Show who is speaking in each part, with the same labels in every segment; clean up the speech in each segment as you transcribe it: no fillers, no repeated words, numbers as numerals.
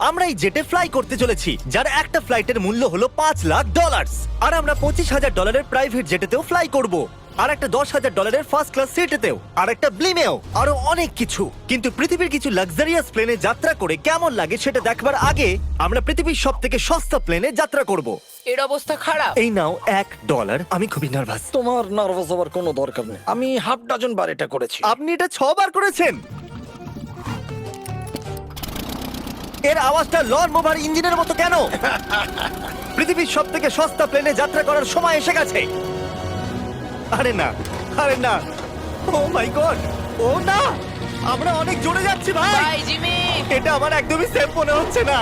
Speaker 1: আমরা এই জেটে ফ্লাই করতে চলেছি, যার একটা ফ্লাইটের মূল্য হলো $5,00,000। আর আমরা $25,000 প্রাইভেট জেটেতেও ফ্লাই করব, আর একটা $10,000 ফার্স্ট ক্লাস সিটেতেও, আর একটা ব্লিমেও, আরো অনেক কিছু। কিন্তু পৃথিবীর কিছু লাক্সারিয়াস প্লেনে যাত্রা করে কেমন লাগে সেটা দেখবার আগে আমরা পৃথিবীর সব থেকে সস্তা প্লেনে যাত্রা করব।
Speaker 2: এর অবস্থা খারাপ।
Speaker 1: এই নাও $1। আমি খুবই নার্ভাস।
Speaker 3: তোমার নার্ভাস হওয়ার কোনো দরকার নেই, আমি হাফ ডজন বার এটা করেছি।
Speaker 1: আপনি এটা 6 বার করেছেন। এর আওয়াজটা লন মোভার ইঞ্জিনের মতো কেন? পৃথিবীর সব থেকে সস্তা প্লেনে যাত্রা করার সময় এসে গেছে। আরে না, আরে না, ও মাই গড, ও না, আমরা অনেক জোরে যাচ্ছি ভাই।
Speaker 2: Bye Jimmy.
Speaker 1: এটা আমার একদমই সেফ মনে হচ্ছে না।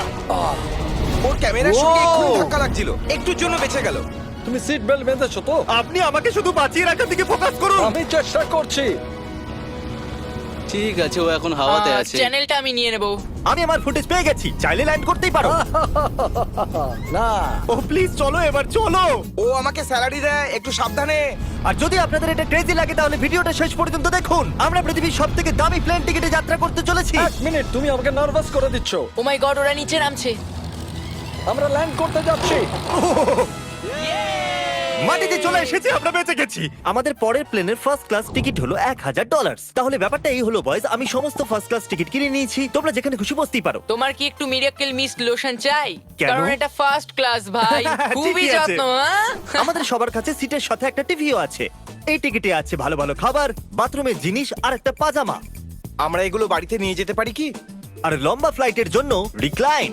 Speaker 4: ওর ক্যামেরার সঙ্গে
Speaker 3: Wow!
Speaker 4: এক্ষুনি ধাক্কা লাগছিল, একটুর জন্য বেঁচে গেল।
Speaker 3: তুমি সিট বেল্ট বেঁধেছো তো?
Speaker 1: আপনি আমাকে শুধু বাঁচিয়ে রাখার দিকে ফোকাস করুন।
Speaker 3: আমি চেষ্টা করছি।
Speaker 5: ঠিক আছে, ও এখন হাওয়াতে আছে।
Speaker 2: চ্যানেলটা আমি নিয়ে নেব।
Speaker 1: আমি আমার ফুটেজ পেয়ে গেছি, চাইলে ল্যান্ড করতেই পারো।
Speaker 3: না,
Speaker 1: ও প্লিজ চলো, এবার চলো।
Speaker 4: ও আমাকে স্যালারি দেয়, একটু সাবধানে।
Speaker 1: আর যদি আপনাদের এটা ক্রেজি লাগে তাহলে ভিডিওটা শেষ পর্যন্ত দেখুন। আমরা পৃথিবীর সব থেকে দামি প্লেন টিকিটে যাত্রা করতে চলেছি।
Speaker 3: এক মিনিট, তুমি আমাকে নার্ভাস করে দিচ্ছ।
Speaker 2: ও মাই গড, ওরা নিচে নামছে।
Speaker 3: আমরা ল্যান্ড করতে যাচ্ছি।
Speaker 1: মাটিতে চলে এসেছি, আমরা বেঁচে গেছি। আমাদের পরের প্লেনের ফার্স্ট ক্লাস টিকিট হলো $1,000। তাহলে ব্যাপারটা এই হলো বয়স, আমি সমস্ত ফার্স্ট ক্লাস টিকিট কিনে নিয়েছি, তোমরা যেখানে খুশি বসতেই পারো।
Speaker 2: তোমার কি একটু মিরাকেল মিস্ট লোশন চাই?
Speaker 1: কেন?
Speaker 2: কারণ এটা ফার্স্ট ক্লাস ভাই, খুবই
Speaker 1: ঠিকই আছে।
Speaker 2: যত্ন। হ্যাঁ?
Speaker 1: আমাদের সবার কাছে সিটের সাথে একটা টিভিও আছে। এই টিকিটে আছে ভালো ভালো খাবার, বাথরুমের জিনিস আর একটা পাজামা।
Speaker 4: আমরা এগুলো বাড়িতে নিয়ে যেতে পারি কি?
Speaker 1: আর লম্বা ফ্লাইটের জন্য রিক্লাইন।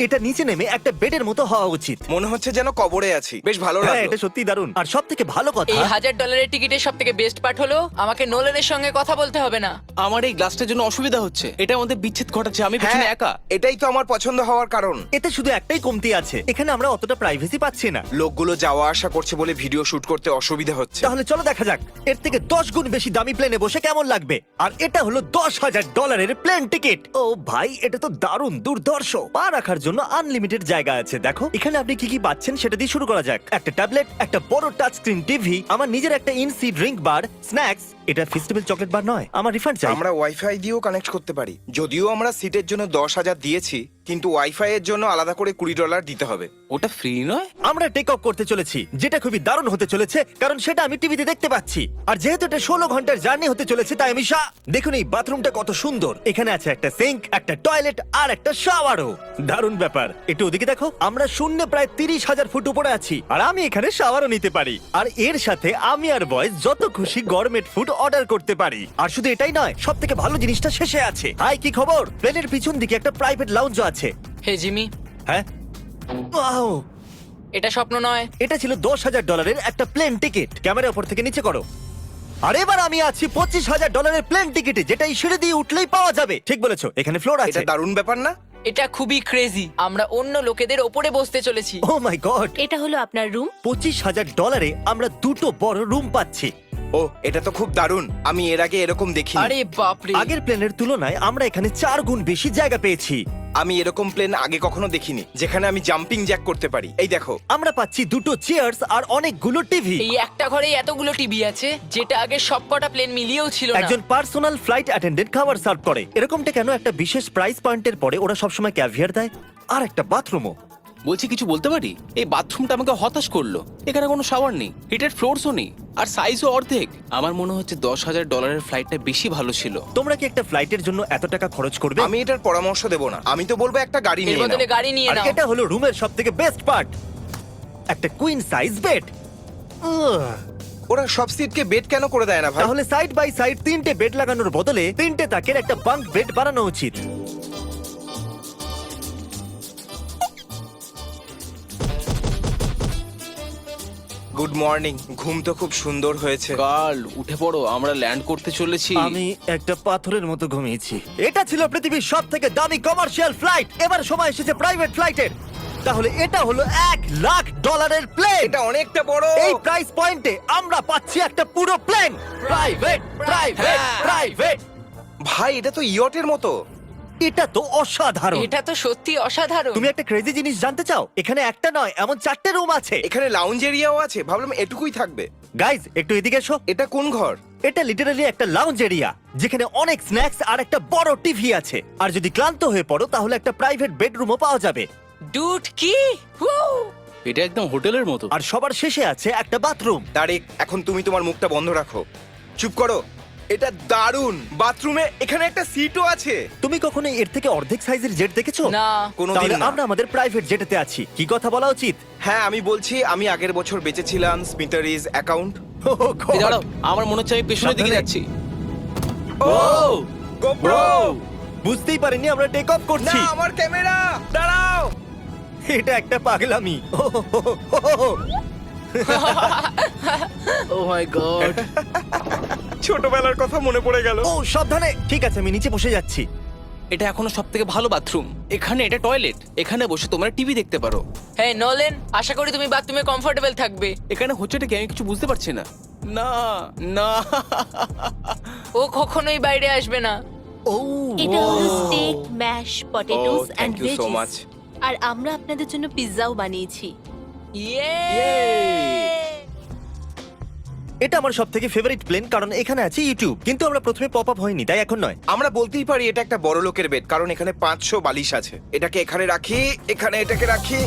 Speaker 1: এটা নিচে নেমে একটা বেডের মতো হওয়া উচিত।
Speaker 4: মনে হচ্ছে যেন কবরে আছি, বেশ ভালো
Speaker 1: হ্যাঁ,
Speaker 4: লাগলো।
Speaker 1: এটা সত্যি দারুণ। আর সব থেকে ভালো কথা,
Speaker 2: এই $1,000 টিকিটের সব থেকে বেস্ট পার্ট হলো আমাকে নোলেনের সঙ্গে কথা বলতে হবে না।
Speaker 5: আমার এই গ্লাসটার জন্য অসুবিধা হচ্ছে, এটা আমাদের বিচ্ছেদ ঘটাচ্ছে। আমি পেছনে
Speaker 4: হ্যাঁ,
Speaker 5: একা।
Speaker 4: এটাই তো আমার পছন্দ হওয়ার কারণ।
Speaker 1: এতে শুধু একটাই কমতি আছে, এখানে আমরা অতটা প্রাইভেসি পাচ্ছি না।
Speaker 4: লোকগুলো যাওয়া আসা করছে বলে ভিডিও শুট করতে অসুবিধা হচ্ছে।
Speaker 1: তাহলে চলো দেখা যাক এর থেকে 10 গুণ বেশি দামি প্লেনে বসে কেমন লাগবে। আর এটা হলো $10,000 প্লেন টিকিট। ও ভাই, এটা তো দারুণ দুর্ধর্ষ। পা রাখার জন্য আনলিমিটেড জায়গা আছে। দেখো এখানে আপনি কি কি পাচ্ছেন সেটা দিয়ে শুরু করা যাক। একটা ট্যাবলেট, একটা বড় টাচ স্ক্রিন টিভি, আমার নিজের একটা ইনসি ড্রিঙ্ক বার, স্ন্যাক্স। এটা ফেস্টিভ্যাল চকলেট বার নয়, আমার রিফান্ড চাই।
Speaker 4: আমরা ওয়াইফাই দিয়েও কানেক্ট করতে পারি। যদিও আমরা সিটের জন্য 10,000 দিয়েছি, কিন্তু ওয়াইফাই এর জন্য আলাদা করে $20 দিতে হবে।
Speaker 5: ওটা ফ্রি নয়?
Speaker 1: আমরা টেক অফ করতে চলেছি, যেটা খুবই দারুণ হতে চলেছে, কারণ সেটা আমি টিভিতে দেখতে পাচ্ছি। আর যেহেতু এটা 16 ঘন্টার জার্নি হতে চলেছে, তাই আমি দেখুন এই বাথরুমটা কত সুন্দর। এখানে আছে একটা সিঙ্ক, একটা টয়লেট আর একটা শাওয়ারও। দারুণ ব্যাপার। একটু ওদিকে দেখো, আমরা শূন্যে প্রায় 30,000 ফুট উপরে আছি, আর আমি এখানে শাওয়ারও নিতে পারি। আর এর সাথে আমি আর বয়েজ যত খুশি গরমেট ফুড অর্ডার করতে পারি। আর শুধু এটাই নয়, সব থেকে ভালো জিনিসটা শেষে আছে। হাই, কি খবর? প্লেনের পিছন দিকে একটা প্রাইভেট লাউঞ্জও আছে।
Speaker 2: হে জিমি,
Speaker 1: হ্যাঁ, ওয়াও,
Speaker 2: এটা স্বপ্ন নয়।
Speaker 1: এটা ছিল $10,000 একটা প্লেন টিকিট। ক্যামেরা উপর থেকে নিচে করো। আর এবার আমি আছি $25,000 প্লেন টিকিটে, যেটা এই সিঁড়ি দিয়ে উঠলেই পাওয়া যাবে। ঠিক বলেছো, এখানে ফ্লোর আছে।
Speaker 4: এটা দারুণ ব্যাপার না?
Speaker 2: এটা খুবই ক্রেজি। আমরা অন্য লোকেদের ওপরে বসতে চলেছি।
Speaker 1: ও মাই গড,
Speaker 6: এটা হলো আপনার রুম।
Speaker 1: $25,000 আমরা দুটো বড় রুম পাচ্ছি।
Speaker 4: ও, এটা তো খুব দারুণ। আমি এর আগে এরকম দেখিনি।
Speaker 2: আরে বাপরে।
Speaker 1: আগের প্লেনের তুলনায় আমরা এখানে 4 গুণ বেশি জায়গা পেয়েছি।
Speaker 4: আমি এরকম প্লেন আগে কখনো দেখিনি যেখানে আমি জাম্পিং জ্যাক করতে পারি। এই দেখো,
Speaker 1: আমরা পাচ্ছি দুটো চেয়ার্স আর অনেকগুলো টিভি।
Speaker 2: এই একটা ঘরে এতগুলো টিভি আছে, যেটা আগে সবকটা প্লেন মিলিয়েও ছিল না।
Speaker 1: একজন পার্সোনাল ফ্লাইট অ্যাটেন্ডেন্ট খাবার সার্ভ করে। এরকমটা কেন? একটা বিশেষ প্রাইস পয়েন্টের পরে ওরা সবসময় ক্যাভিয়ার দেয়। আর একটা বাথরুমও।
Speaker 5: বলছি, কিছু বলতে পারি? এই বাথরুমটা আমাকে হতাশ করলো। এখানে কোনো শাওয়ার নেই, হিটেড ফ্লোরসও নেই, আর সাইজও অর্ধেক। আমার মনে হচ্ছে $10,000 ফ্লাইটটা বেশি ভালো ছিল।
Speaker 1: তোমরা কি একটা ফ্লাইটের জন্য এত টাকা খরচ করবে?
Speaker 4: আমি এটার পরামর্শ দেব না। আমি তো বলবো একটা গাড়ি
Speaker 2: এর
Speaker 4: নিয়ে
Speaker 2: বদলে
Speaker 4: নাও।
Speaker 2: গাড়ি নিয়ে
Speaker 1: আর
Speaker 2: নাও।
Speaker 1: এটা হলো রুমের সবথেকে বেস্ট পার্ট, একটা কুইন সাইজ বেড।
Speaker 4: ওরা সব সিটকে বেড কেন করে দেয় না ভাই?
Speaker 1: তাহলে সাইড বাই সাইড 3টে বেড লাগানোর বদলে 3টে তাকের একটা বাঙ্ক বেড বানানো উচিত।
Speaker 4: Good morning. ঘুম তো খুব সুন্দর হয়েছে।
Speaker 5: কাল উঠে পড়ো, আমরা ল্যান্ড করতে চলেছি।
Speaker 1: আমি একটা পাথরের মতো ঘুমিয়েছি। এটা ছিল পৃথিবীর সব থেকে দামি কমার্শিয়াল ফ্লাইট। এবার সময় এসেছে প্রাইভেট ফ্লাইটের। তাহলে এটা হলো $1,00,000 প্লেন।
Speaker 4: এটা অনেকটা বড়।
Speaker 1: এই প্রাইস পয়েন্টে আমরা পাচ্ছি একটা পুরো প্লেন। Private, private, private.
Speaker 4: ভাই, এটা তো ইয়টের মতো।
Speaker 1: এটা তো অসাধারণ।
Speaker 2: এটা তো সত্যি অসাধারণ।
Speaker 1: তুমি একটা ক্রেজি জিনিস জানতে চাও? এখানে একটা নয়, এমন 4টে রুম আছে।
Speaker 4: এখানে লাউঞ্জ এরিয়াও আছে। ভাবলাম এটুকুই থাকবে।
Speaker 1: গাইজ একটু এদিকে এসো।
Speaker 4: এটা কোন ঘর?
Speaker 1: এটা লিটারালি একটা লাউঞ্জ এরিয়া যেখানে অনেক স্ন্যাক্স আর একটা বড় টিভি আছে। আর যদি ক্লান্ত হয়ে পড়ো তাহলে একটা প্রাইভেট বেডরুমও পাওয়া যাবে।
Speaker 2: ডুড কি Woo!
Speaker 5: এটা একদম হোটেলের মতো।
Speaker 1: আর সবার শেষে আছে একটা বাথরুম।
Speaker 4: তারিক, এখন তুমি তোমার মুখটা বন্ধ রাখো। চুপ করো। এটা দারুণ। বাথরুমে এখানে একটা সিটও আছে।
Speaker 1: তুমি কখনো এর থেকে অর্ধেক সাইজের জেট দেখেছো?
Speaker 2: না।
Speaker 4: কোনোদিন
Speaker 1: তাহলে
Speaker 4: না।
Speaker 1: আমরা আমাদের প্রাইভেট জেটেতে আছি। কি কথা বলা উচিত?
Speaker 4: হ্যাঁ, আমি বলছি আমি আগের বছর বেঁচেছিলাম স্মিটারিজ অ্যাকাউন্ট।
Speaker 1: Oh God!
Speaker 5: এই দাঁড়াও, আমার মনে হচ্ছে আমি পেছনের দিকে
Speaker 1: সাবধানে।
Speaker 5: যাচ্ছি।
Speaker 4: ও গোপ্রো!
Speaker 1: বুঝতেই পারিনি আমরা টেক অফ
Speaker 4: না,
Speaker 1: করছি।
Speaker 4: আমার ক্যামেরা! দাঁড়াও!
Speaker 1: এটা একটা পাগলামি।
Speaker 5: ও মাই গড।
Speaker 4: ছোটবেলার কথা মনে পড়ে গেল।
Speaker 1: ও সাবধানে। ঠিক আছে, আমি নিচে বসে যাচ্ছি।
Speaker 5: এটা এখনো সবথেকে ভালো বাথরুম। এখানে এটা টয়লেট। এখানে বসে তোমরা টিভি দেখতে পারো।
Speaker 2: হ্যাঁ নোলেন, আশা করি তুমি বাথরুমে কমফোর্টেবল থাকবে।
Speaker 5: এখানে হচ্ছেটা কি আমি কিছু বুঝতে পারছি না। না না।
Speaker 2: ও কখনোই বাইরে আসবে না।
Speaker 1: ও
Speaker 6: এটা হলো steak, mash, potatoes
Speaker 4: Oh,
Speaker 6: and
Speaker 4: thank you so
Speaker 6: veggies.
Speaker 4: much.
Speaker 6: আর আমরা আপনাদের জন্য পিৎজাও বানিয়েছি।
Speaker 2: ইয়ে
Speaker 1: এটা আমার সবথেকে ফেভারিট প্লেন, কারণ এখানে আছে ইউটিউব। কিন্তু আমরা প্রথমে পপ আপ হয়নি, তাই এখন নয়।
Speaker 4: আমরা বলতেই পারি এটা একটা বড় লোকের বেড, কারণ এখানে 500 বালিশ আছে। এটাকে এখানে রাখি, এখানে এটাকে রাখি।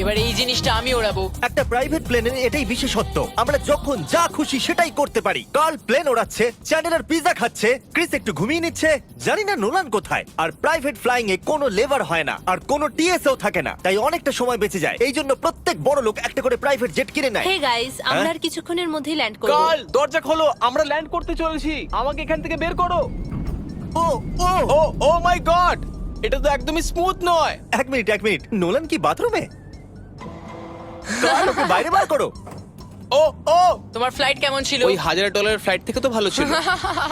Speaker 2: এবার এই জিনিসটা আমি ওড়াবো।
Speaker 1: একটা প্রাইভেট প্লেনের এটাই বিশেষত্ব, আমরা যখন যা খুশি সেটাই করতে পারি। কার্ল প্লেন ওড়াচ্ছে, চ্যান্ডেলার পিৎজা খাচ্ছে, ক্রিস একটু ঘুমিয়ে নিচ্ছে, জানি না নোলান কোথায়। আর প্রাইভেট ফ্লাইং এ কোনো লেবার হয় না, আর কোনো টিএসও থাকে না, তাই অনেকটা সময় বেঁচে যায়। এই জন্য প্রত্যেক বড় লোক একটা করে প্রাইভেট জেট কিনে নেয়।
Speaker 6: হে গাইস, আমরা
Speaker 1: হ্যাঁ?
Speaker 6: আর কিছুক্ষণের মধ্যেই ল্যান্ড করব।
Speaker 5: কাল দরজা খোলো, আমরা ল্যান্ড করতে চলেছি। আমাকে এখান থেকে বের করো।
Speaker 1: ও ও
Speaker 5: ও ও মাই গড, এটা তো একদমই স্মুথ নয়।
Speaker 1: এক মিনিট, নোলান কি বাথরুমে? কার্ল, ওকে বাইরে বার করো।
Speaker 5: ও ও
Speaker 2: তোমার ফ্লাইট কেমন ছিল?
Speaker 5: ওই $1000 ফ্লাইট থেকে তো ভালো ছিল।